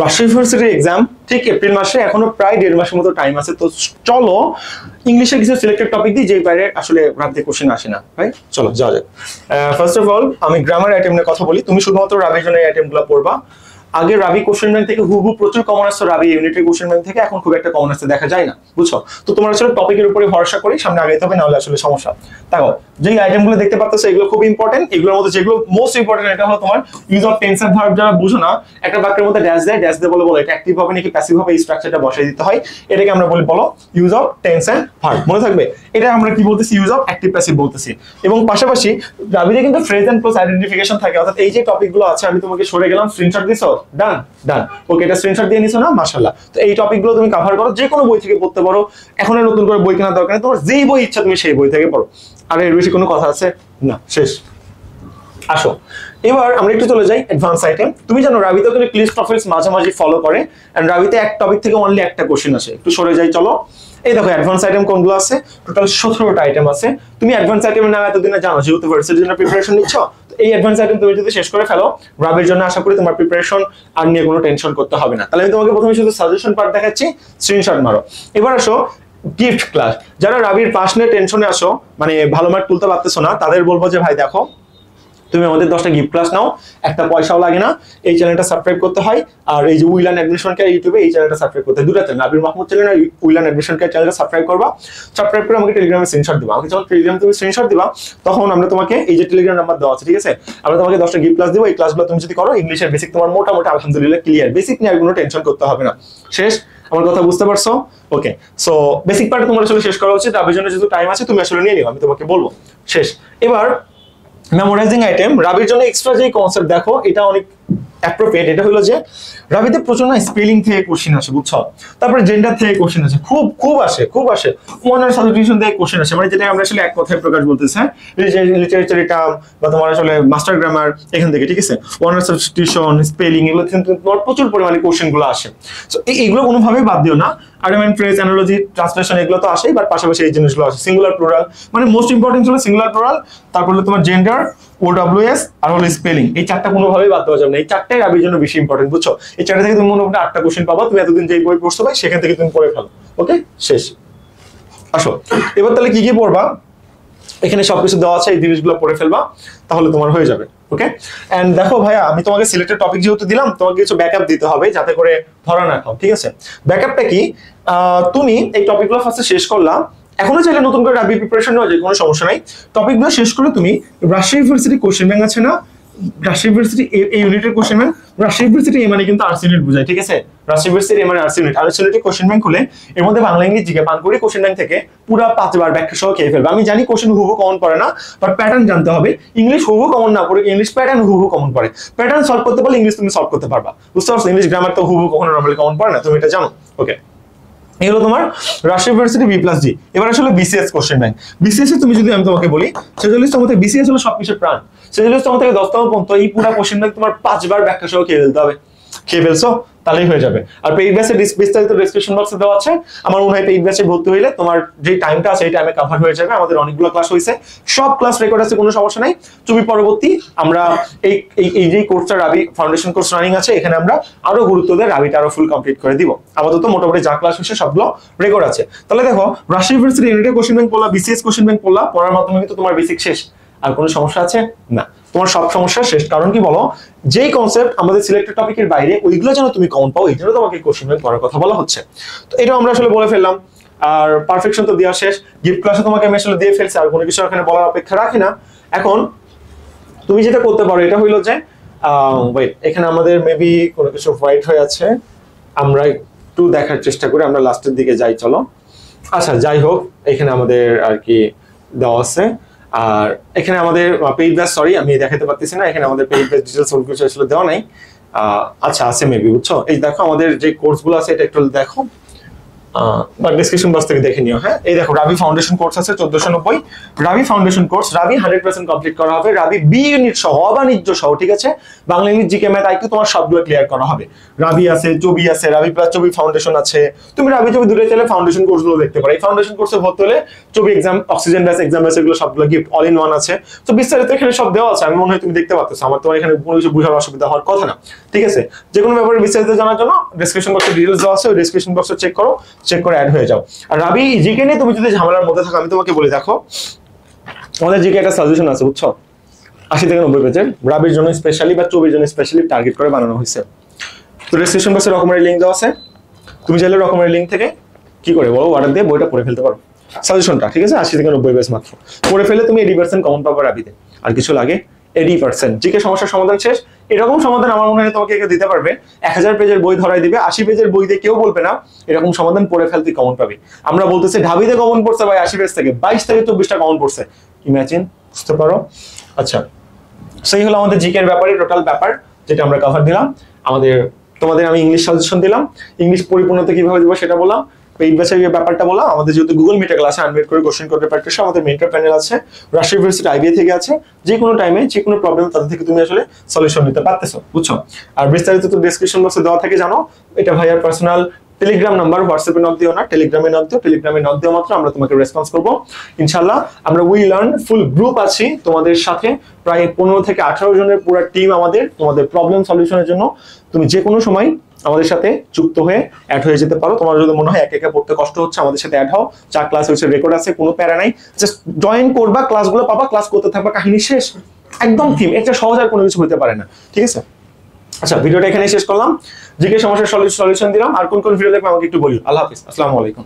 রাজশাহী ইউনিভার্সিটির এক্সাম ঠিক এপ্রিল মাসে, এখনো প্রায় 1.5 মাসের মতো টাইম আছে। তো চলো ইংলিশে কিছু সিলেক্টেড টপিক দিই, যেই বাইরে আসলে রাতে কোশ্চেন আসে না, রাইট? চলো যাওয়া যাক। ফার্স্ট অফ অল আমি গ্রামার আইটেম নিয়ে কথা বলি। তুমি শুধুমাত্র রাবির জন্য এই আইটেমগুলো পড়বা। আগে রাবি কোশ্চেন ব্যাংক থেকে হুবহু প্রচুর কমন আসতো, রাবি ইউনিটের কোশ্চেন ব্যাংক থেকে এখন খুব একটা কমন আসতে দেখা যায় না, বুঝছো? তো তোমার আসলে টপিকের উপরে ভরসা করে সামনে আগাইতে হবে, নাহলে আসলে সমস্যা। দেখো যেই আইটেমগুলো দেখতে পাচ্ছ এগুলো খুব ইম্পর্টেন্ট। এগুলোর মধ্যে যেগুলো মোস্ট ইম্পর্টেন্ট, এটা হলো তোমার use of tense and verb. যারা বুঝো না, একটা বাক্যের মধ্যে ড্যাশ দেয়, ড্যাশ দিয়ে বলো এটা অ্যাক্টিভ হবে নাকি প্যাসিভ হবে, এই স্ট্রাকচারটা বসাই দিতে হয়। এটাকে আমরা বলো use of tense and verb. মনে থাকবে এটা আমরা কি বলতেছি, ইউজ অফ অ্যাক্টিভ প্যাসিভ বলতেছি। এবং পাশাপাশি রাবিতে কিন্তু ফ্রেজ এন্ড ক্লোজ আইডেন্টিফিকেশন থাকে, অর্থাৎ এই যে টপিকগুলো আছে আমি তোমাকে সরে গেলাম, স্ক্রিনশট দিছো, ডান ডান, ওকে, এটা স্ক্রিনশট দিয়ে নিছো না, মাশাআল্লাহ। তো এই টপিকগুলো তুমি কভার করো, যে কোনো বই থেকে পড়তে পারো, এখন আর নতুন করে বই কেনার দরকার নেই, তোমার যেই বই ইচ্ছা তুমি সেই বই থেকে পড়ো। আর এর বেশি কোনো কথা আছে না, শেষ। আসো এবার আমরা একটু চলে যাই অ্যাডভান্স আইটেম। তুমি জানো রাবিতে কিন্তু লিস্ট অফ ফিল্ডস মাঝামাঝি ফলো করে, এন্ড রাবিতে এক টপিক থেকে অনলি একটা কোশ্চেন আসে। একটু সরে যাই চলো। এই দেখো অ্যাডভান্স আইটেম কোনগুলো আছে, টোটাল 17টা আইটেম আছে। তুমি অ্যাডভান্স আইটেমের নাম এতদিনে জানো, যেহেতু ভার্সিটির জন্য প্রিপারেশন নিচ্ছ। তো এই অ্যাডভান্স আইটেম তুমি যদি শেষ করে ফেলো, রাবির জন্য আশা করি তোমার প্রিপারেশন আর নিয়ে কোনো টেনশন করতে হবে না। তাহলে আমি তোমাকে প্রথমে শুধু সাজেশন পার্ট দেখাচ্ছি, স্ক্রিনশট মারো। এবার আসো গিফট ক্লাস। যারা রাবির পাস নিয়ে টেনশনে আসো, মানে ভালো মার্ক তুলতে পারতেছো না, তাদের বলবো যে ভাই দেখো তুমি আমাদের 10টা গিফট ক্লাস নাও, একটা পয়সাও লাগে না। এই চ্যানেলটা সাবস্ক্রাইব করতে হয়, আর এই যে উইলান অ্যাডমিশন কেয়ার ইউটিউবে এই চ্যানেলটা সাবস্ক্রাইব করতে হয়, দুটো চ্যানেল, রাবির মাহমুদ চ্যানেল আর উইলান অ্যাডমিশন কেয়ার চ্যানেলটা সাবস্ক্রাইব করবা। সাবস্ক্রাইব করে আমাকে টেলিগ্রামে স্ক্রিনশট দিবা। আমাকে যখন টেলিগ্রামে তুমি স্ক্রিনশট দিবা, তখন আমরা তোমাকে এই যে টেলিগ্রাম নাম্বার দেওয়া আছে, ঠিক আছে, আমরা তোমাকে 10টা গিফট ক্লাস দিব। এই ক্লাসগুলো তুমি যদি করো, ইংলিশের বেসিক তোমার মোটামুটি আলহামদুলিল্লাহ ক্লিয়ার, বেসিক নিয়ে আর কোনো টেনশন করতে হবে না। শেষ, আমার কথা বুঝতে পারছো? ওকে, সো বেসিক পার্ট তোমার আসলে শেষ করা উচিত। রাবির জন্য যেহেতু টাইম আছে, তুমি আসলে নিয়ে নিও, আমি তোমাকে বলবো। শেষ। এবার মেমোরাইজিং আইটেম। রাবির জন্য এক্সট্রা যে কনসেপ্ট দেখো, এটা অনেক অ্যাপ্রোপ্রিয়েট। এটা হলো যে রাবিতে প্রচুর না স্পেলিং থেকে কোশ্চেন আসে, বুঝছো? তারপরে জেন্ডার থেকে কোশ্চেন আসে, খুব আসে। ওয়ানার সাবস্টিটিউশন থেকে কোশ্চেন আসে, মানে যেটা আমরা আসলে এক কথায় প্রকাশ বলতেছি, হ্যাঁ, লিটারেচারি টার্ম বা তোমার আসলে মাস্টার গ্রামার এখান থেকে, ঠিক আছে, ওয়ানার সাবস্টিটিউশন, স্পেলিং, এগুলো কিন্তু তোমার প্রচুর পরিমাণে কোশ্চেন গুলো আসে। সো এইগুলো কোনোভাবেই বাদ দিও না। আর্গুমেন্ট, ফ্রেজ, অ্যানালজি, ট্রান্সলেশন, এগুলো তো আসেই, বাট পাশাপাশি এই জিনিসগুলো আসে। সিঙ্গুলার প্লুরাল, মানে মোস্ট ইম্পর্টেন্ট হলো সিঙ্গুলার প্লুরাল, তারপর হলো তোমার জেন্ডার, OWS আর হলো স্পেলিং। এই চারটা কোনোভাবেই বাদ দেওয়া যাবে না, এই চারটাই রাবির জন্য বেশি ইম্পর্টেন্ট, বুঝছো? এই চারটা থেকে তুমি মোটামুটি 8টা কোশ্চেন পাবা। তুমি এতদিন যে বই পড়ছো ভাই, সেখান থেকে তুমি পড়ে ফেলো। ওকে, শেষ। আসো এবার তাহলে কি কি পড়বা, এখানে সবকিছু দেওয়া আছে, এই জিনিসগুলো পড়ে ফেলবা, তাহলে তোমার হয়ে যাবে। ওকে, এন্ড দেখো ভাইয়া, আমি তোমাকে সিলেক্টেড টপিক যেহেতু দিলাম, তোমাকে কিছু ব্যাকআপ দিতে হবে যাতে করে ধরা না খাও, ঠিক আছে? ব্যাকআপটা কি, তুমি এই টপিকগুলো ফার্স্টে শেষ করলা, এখনো চাইলে নতুন করে রাবি প্রিপারেশন নেওয়া যায়, কোনো সমস্যা নাই। টপিকগুলো শেষ করে তুমি রাজশাহী ইউনিভার্সিটি কোশ্চেন ব্যাংক আছে না, রাজশাহী ইউনিভার্সিটি এই ইউনিটের কোশ্চেন ব্যাংক, রাজশাহী ইউনিভার্সিটি এ মানে কিন্তু আর্টস ইউনিট বোঝায়, ঠিক আছে? রাজশাহী ইউনিভার্সিটি এ মানে আর্টস ইউনিট। আর্টস ইউনিটের কোশ্চেন ব্যাংক খুলে এর মধ্যে বাংলা ইংরেজি জিকে পান করে কোশ্চেন ব্যাংক থেকে পুরো 5 বার ব্যাখ্যা সহ খেয়ে ফেলবে। আমি জানি কোশ্চেন হুবহু কমন পড়ে না, বাট প্যাটার্ন জানতে হবে। ইংলিশ হুবহু কমন না পড়ে, ইংলিশ প্যাটার্ন হুবহু কমন পড়ে। প্যাটার্ন সলভ করতে পারলে ইংলিশ তুমি সলভ করতে পারবা, বুঝতে পারছো? ইংলিশ গ্রামার তো হুবহু কখনো নরমালি কমন পড়ে না, তুমি এটা জানো। ওকে, এগুলো তোমার রাজশাহী ইউনিভার্সিটি B+D। এবার আসলে BCS কোশ্চেন ব্যাংক। BCS এ তুমি যদি আমি তোমাকে বলি, 46তম থেকে BCS হলো সবকিছুর প্রাণ। 46তম থেকে 10তম পর্যন্ত এই পুরো কোশ্চেন ব্যাংক তোমার 5 বার ব্যাখ্যা সহ খেয়ে ফেলতে হবে। খেয়ে ফেলছো তাহলেই হয়ে যাবে। আর পেইড ব্যাচে বিস্তারিত ডেসক্রিপশন বক্সে দেওয়া আছে। আমার মনে হয় পেইড ব্যাচে ভর্তি হইলে তোমার যে টাইমটা আছে এই টাইমে কভার হয়ে যাবে। আমাদের অনেকগুলো ক্লাস হয়েছে, সব ক্লাস রেকর্ড আছে, কোনো সমস্যা নাই। তুমি পরবর্তী আমরা এই যে কোর্সটা রাবি ফাউন্ডেশন কোর্স রানিং আছে, এখানে আমরা আরো গুরুত্ব দিয়ে রাবিটা আরো ফুল কমপ্লিট করে দিব। আপাতত মোটামুটি যা ক্লাস হয়েছে সবগুলো রেকর্ড আছে। তাহলে দেখো, রাজশাহী ইউনিভার্সিটি ইউনিটের কোশ্চেন ব্যাংক পড়লা, BCS কোশ্চেন ব্যাংক পড়লা, পড়ার মাধ্যমে কিন্তু তোমার বেসিক শেষ। আর কোনো সমস্যা আছে না, তোমার সব সমস্যা শেষ। কারণ কি বলো, যেই কনসেপ্ট আমাদের সিলেক্টেড টপিকের বাইরে, ওইগুলো যেন তুমি কমন পাও, এই জন্য তোমাকে কোশ্চেন ব্যাংক করার কথা বলা হচ্ছে। তো এটা আমরা আসলে বলে ফেললাম। আর পারফেকশন তো দেওয়া শেষ, গিফট ক্লাসে তোমাকে আমি আসলে দিয়ে ফেলছি, আর কোনো কিছু এখানে বলার অপেক্ষা রাখি না। এখন তুমি যেটা করতে পারো, এটা হইলো যে ওয়েট, এখানে আমাদের মেবি কোনো কিছু হোয়াইট হয়ে আছে, আমরা একটু দেখার চেষ্টা করি, আমরা লাস্টের দিকে যাই, চলো। আচ্ছা যাই হোক, এখানে আমাদের আর কি দেওয়া আছে। আর এখানে আমাদের পেইড ব্যাচ, সরি আমি দেখাতে পারতেছি না, এখানে আমাদের পেইড ব্যাচ ডিটেইলস সব কিছু আসলে দেওয়া নাই। আচ্ছা আছে মেবি, বুঝছো? এই দেখো আমাদের যে কোর্সগুলো আছে, এটা একটু দেখো। বা ডিসক্রিপশন বক্স থেকে দেখে নিও। হ্যাঁ, এই দেখো রাবি ফাউন্ডেশন কোর্স আছে 1490, রাবি ফাউন্ডেশন কোর্স, রাবি 100% কমপ্লিট করা হবে, রাবি বি ইউনিট সহ অবাণিজ্য সহ, ঠিক আছে, Bangla English GK math IQ তোমার সবগুলো ক্লিয়ার করা হবে। রাবি আছে, চবি আছে, রাবি প্লাস চবি ফাউন্ডেশন আছে, তুমি রাবি চবি দুটোই চাইলে ফাউন্ডেশন কোর্সগুলো দেখতে পারো। এই ফাউন্ডেশন কোর্সে ভর্তি হলে চবি এক্সাম, অক্সিজেন ব্যাস এক্সাম ব্যাস এগুলো সবগুলো গিফট অল ইন ওয়ান আছে। তো বিস্তারিত এখানে সব দেওয়া আছে, আমি মনে হয় তুমি দেখতে পাচ্ছ, আমার তোমার এখানে কোনো কিছু বোঝার অসুবিধা হওয়ার কথা না, ঠিক আছে। যে কোনো ব্যাপারে বিস্তারিত জানার জন্য ডেসক্রিপশন বক্সে ডিটেইলস দেওয়া আছে, ওই ডেসক্রিপশন বক্সে চেক করো, চেক করে অ্যাড হয়ে যাও। আর রাবি জিকে নিয়ে তুমি যদি ঝামেলার মধ্যে থাকো, আমি তোমাকে বলে দেখো আমাদের জিকে একটা সলিউশন আছে, বুঝছো, 80 থেকে 90 পেজের, রাবির জন্য স্পেশালি বা চবির জন্য স্পেশালি টার্গেট করে বানানো হয়েছে। তো ডেসক্রিপশন বক্সে রকমের লিঙ্ক দেওয়া আছে, তুমি চাইলে রকমের লিঙ্ক থেকে কি করে বলো অর্ডার দিয়ে বইটা পড়ে ফেলতে পারো, সলিউশনটা, ঠিক আছে, 80 থেকে 90 পেজ মাত্র পড়ে ফেলে তুমি 80% কমন পাবে রাবিতে। আর কিছু লাগে? 80% জিকে সমস্যার সমাধান শেষ। এরকম সমাধান আমার মনে হয় তোমাকে দিতে পারবে, 1000 পেজের বই ধরাই দিবে, 80 পেজের বই দিয়ে কেউ বলবে না এরকম সমাধান পড়ে ফেলতে কমন পাবে। আমরা বলতেছি ঢাবিতে কমন পড়ছে ভাই 80 পেজ থেকে 22 থেকে 24টা কমন পড়ছে, ইমাজিন, বুঝতে পারো? আচ্ছা, সেই হলো আমাদের জিকের ব্যাপারে টোটাল ব্যাপার যেটা আমরা কভার দিলাম। তোমাদের আমি ইংলিশ সাজেশন দিলাম, ইংলিশ পরিপূর্ণতা কিভাবে দিব সেটা বললাম, পেইড ব্যাচের ব্যাপারটা বললাম। আমাদের যেহেতু গুগল মিটে ক্লাসে আনমিট করে কোশ্চেন করতে প্র্যাকটিস, আমাদের মেন্টর প্যানেল আছে, রাজশাহী ইউনিভার্সিটি আইবিএ থেকে আছে, যে কোনো টাইমে যে কোনো প্রবলেম তাদের থেকে তুমি আসলে সলিউশন নিতে পারতেছো, বুঝছো। আর বিস্তারিত তো ডেসক্রিপশন বক্সে দেওয়া থাকে, জানো এটা ভাইয়ার পার্সোনাল টেলিগ্রাম নাম্বার, হোয়াটসঅ্যাপে নক দিও না, টেলিগ্রামে নক দিও, টেলিগ্রামে নক দিও মাত্র আমরা তোমাকে রেসপন্স করবো ইনশাআল্লাহ। আমরা উই লার্ন ফুল গ্রুপ আছি তোমাদের সাথে, প্রায় 15 থেকে 18 জনের পুরো টিম আমাদের, তোমাদের প্রবলেম সলিউশনের জন্য। তুমি যে কোনো সময় আমাদের সাথে যুক্ত হয়ে অ্যাড হয়ে যেতে পারো। তোমার যদি মনে হয় একা একা পড়তে কষ্ট হচ্ছে, আমাদের সাথে অ্যাড হও, 4 ক্লাস হচ্ছে, রেকর্ড আছে, কোনো প্যারা নাই, জাস্ট জয়েন করবা, ক্লাসগুলো পাবা, ক্লাস করতে থাকবা, কাহিনী শেষ, একদম থিম, এটা সহজ আর কোনো কিছু হতে পারে না, ঠিক আছে। আচ্ছা, ভিডিওটা এখানে শেষ করলাম, জিকে সমস্যার সলিউশন দিলাম। আর কোন কোন ভিডিও দেখবে আমাকে একটু বলি। আল্লাহ হাফিজ, আসসালামু আলাইকুম।